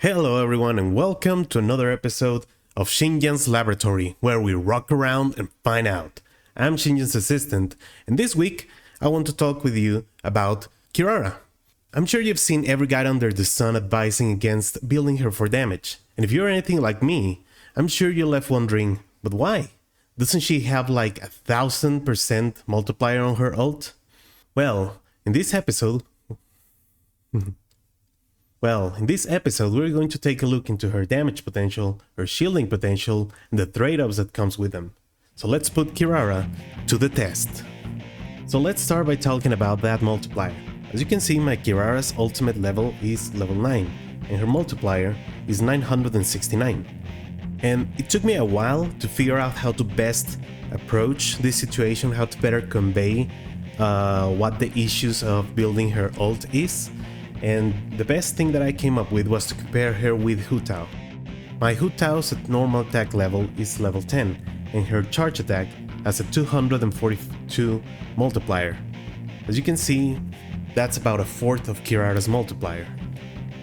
Hello everyone and welcome to another episode of Shingen's Laboratory, where we rock around and find out. I'm Shingen's assistant, and this week I want to talk with you about Kirara. I'm sure you've seen every guide under the sun advising against building her for damage, and if you're anything like me, I'm sure you're left wondering, but why? Doesn't she have like 1000% multiplier on her ult? Well, in this episode, we're going to take a look into her damage potential, her shielding potential, and the trade-offs that comes with them. So let's put Kirara to the test. So let's start by talking about that multiplier. As you can see, my Kirara's ultimate level is level 9, and her multiplier is 969. And it took me a while to figure out how to best approach this situation, how to better convey what the issues of building her ult is. And the best thing that I came up with was to compare her with Hu Tao. My Hu Tao's normal attack level is level 10, and her charge attack has a 242 multiplier. As you can see, that's about a fourth of Kirara's multiplier.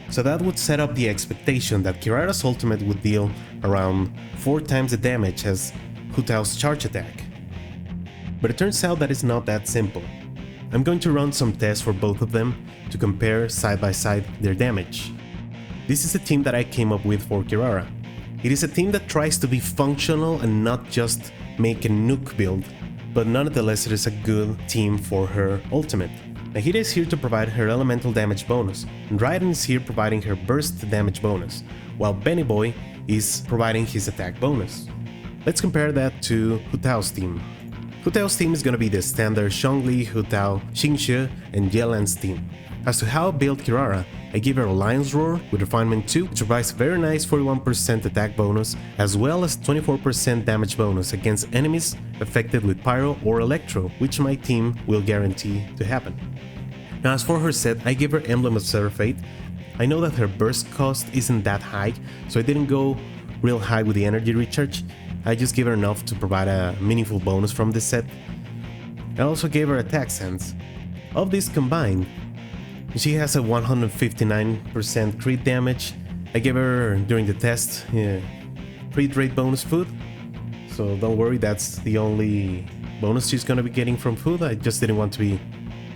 So that would set up the expectation that Kirara's ultimate would deal around 4 times the damage as Hu Tao's charge attack. But it turns out that it's not that simple. I'm going to run some tests for both of them to compare side by side their damage. This is a team that I came up with for Kirara. It is a team that tries to be functional and not just make a nuke build, but nonetheless it is a good team for her ultimate. Nahida is here to provide her elemental damage bonus, and Raiden is here providing her burst damage bonus, while Benny Boy is providing his attack bonus. Let's compare that to Hu Tao's team. Hu Tao's team is gonna be the standard Zhongli, Hu Tao, Xingxue, and Yelan's team. As to how I built Kirara, I give her a Lion's Roar with Refinement 2, which provides a very nice 41% attack bonus, as well as 24% damage bonus against enemies affected with Pyro or Electro, which my team will guarantee to happen. Now as for her set, I give her Emblem of Seraph. I know that her burst cost isn't that high, so I didn't go real high with the energy recharge. I just gave her enough to provide a meaningful bonus from this set. I also gave her Attack Sense. Of these combined, she has a 159% crit damage. I gave her, during the test, crit rate bonus food. So don't worry, that's the only bonus she's gonna be getting from food. I just didn't want to be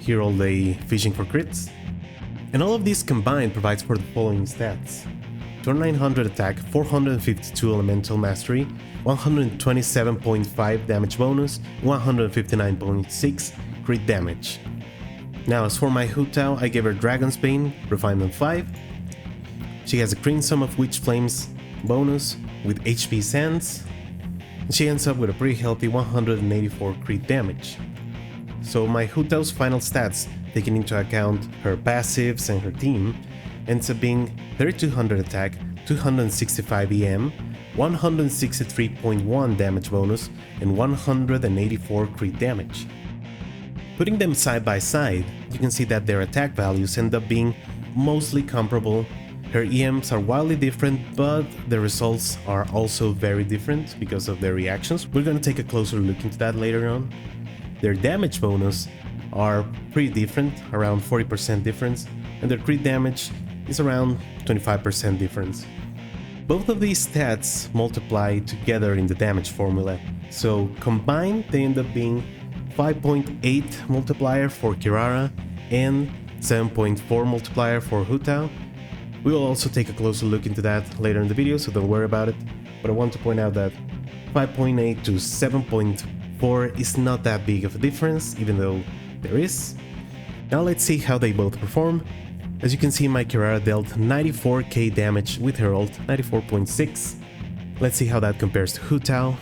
here all day fishing for crits. And all of these combined provides for the following stats. 2900 attack, 452 elemental mastery, 127.5 damage bonus, 159.6 crit damage. Now as for my Hu Tao, I gave her Dragon's Bane, Refinement 5. She has a Crimson of Witch Flames bonus with HP Sands. And she ends up with a pretty healthy 184 crit damage. So my Hu Tao's final stats, taking into account her passives and her team, ends up being 3200 attack, 265 EM, 163.1 damage bonus, and 184 crit damage. Putting them side by side, you can see that their attack values end up being mostly comparable. Her EMs are wildly different, but the results are also very different because of their reactions. We're gonna take a closer look into that later on. Their damage bonus are pretty different, around 40% difference, and their crit damage is around 25% difference. Both of these stats multiply together in the damage formula, so combined they end up being 5.8 multiplier for Kirara and 7.4 multiplier for Hu Tao. We will also take a closer look into that later in the video, so don't worry about it, but I want to point out that 5.8 to 7.4 is not that big of a difference, even though there is. Now let's see how they both perform. As you can see, my Kirara dealt 94k damage with her ult, 94.6. Let's see how that compares to Hu Tao.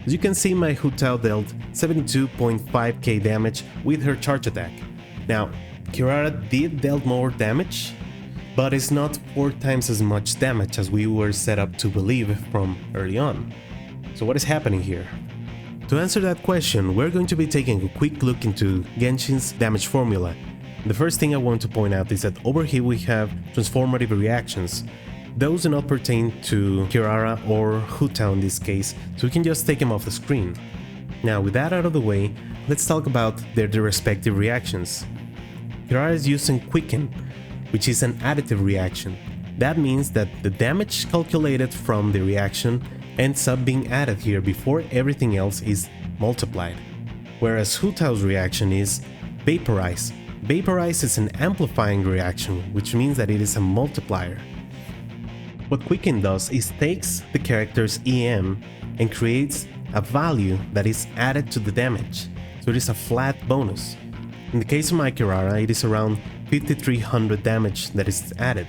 As you can see, my Hu Tao dealt 72.5k damage with her charge attack. Now, Kirara did dealt more damage, but it's not 4 times as much damage as we were set up to believe from early on. So what is happening here? To answer that question, we're going to be taking a quick look into Genshin's damage formula. The first thing I want to point out is that over here we have transformative reactions. Those do not pertain to Kirara or Hu Tao in this case, so we can just take them off the screen. Now with that out of the way, let's talk about their respective reactions. Kirara is using Quicken, which is an additive reaction. That means that the damage calculated from the reaction ends up being added here before everything else is multiplied. Whereas Hu Tao's reaction is Vaporize. Vaporize is an amplifying reaction, which means that it is a multiplier. What Quicken does is takes the character's EM and creates a value that is added to the damage, so it is a flat bonus. In the case of my Kirara, it is around 5300 damage that is added.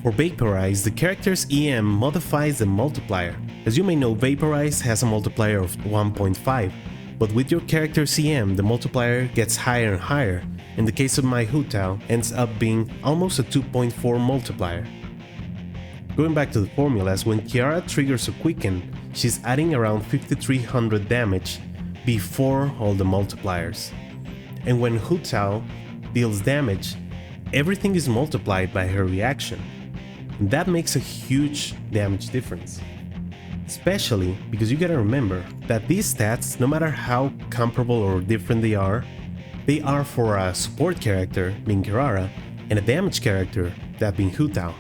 For Vaporize, the character's EM modifies the multiplier. As you may know, Vaporize has a multiplier of 1.5, but with your character's EM, the multiplier gets higher and higher. In the case of my Hu Tao, ends up being almost a 2.4 multiplier. Going back to the formulas, when Kirara triggers a Quicken, she's adding around 5300 damage before all the multipliers. And when Hu Tao deals damage, everything is multiplied by her reaction. And that makes a huge damage difference. Especially because you gotta remember that these stats, no matter how comparable or different they are for a support character, being Kirara, and a damage character, that being Hu Tao.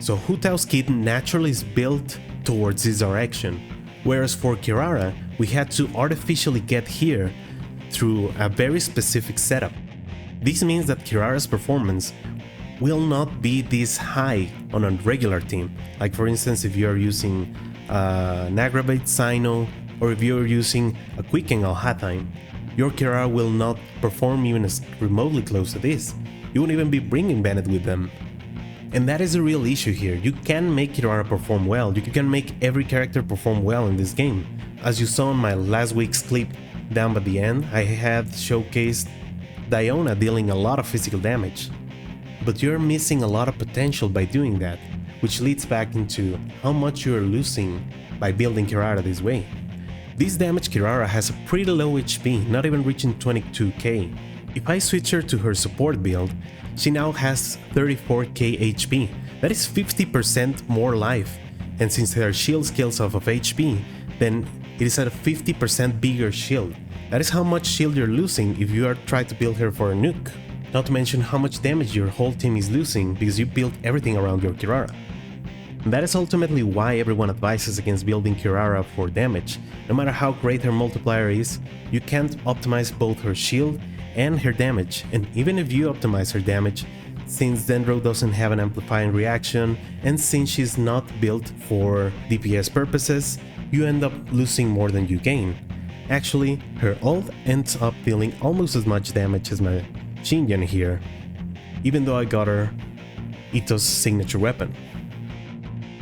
So Hu Tao's kit naturally is built towards this direction, whereas for Kirara, we had to artificially get here through a very specific setup. This means that Kirara's performance will not be this high on a regular team. Like for instance, if you're using an Aggravate Sino, or if you're using a Quicken Alhatheim, your Kirara will not perform even as remotely close to this. You won't even be bringing Bennett with them. And that is a real issue here. You can make Kirara perform well, you can make every character perform well in this game. As you saw in my last week's clip down by the end, I had showcased Diona dealing a lot of physical damage. But you're missing a lot of potential by doing that, which leads back into how much you're losing by building Kirara this way. This damage Kirara has a pretty low HP, not even reaching 22k. If I switch her to her support build, she now has 34k HP. That is 50% more life, and since her shield scales off of HP, then it is at a 50% bigger shield. That is how much shield you're losing if you are trying to build her for a nuke. Not to mention how much damage your whole team is losing because you built everything around your Kirara. And that is ultimately why everyone advises against building Kirara for damage. No matter how great her multiplier is, you can't optimize both her shield and her damage, and even if you optimize her damage, since Dendro doesn't have an amplifying reaction, and since she's not built for DPS purposes, you end up losing more than you gain. Actually, her ult ends up dealing almost as much damage as my Xinjiang here, even though I got her Ito's signature weapon.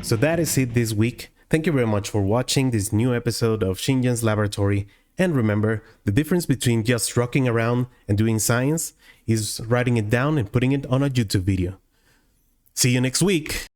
So that is it this week. Thank you very much for watching this new episode of Xinjiang's Laboratory, and remember, the difference between just rocking around and doing science is writing it down and putting it on a YouTube video. See you next week!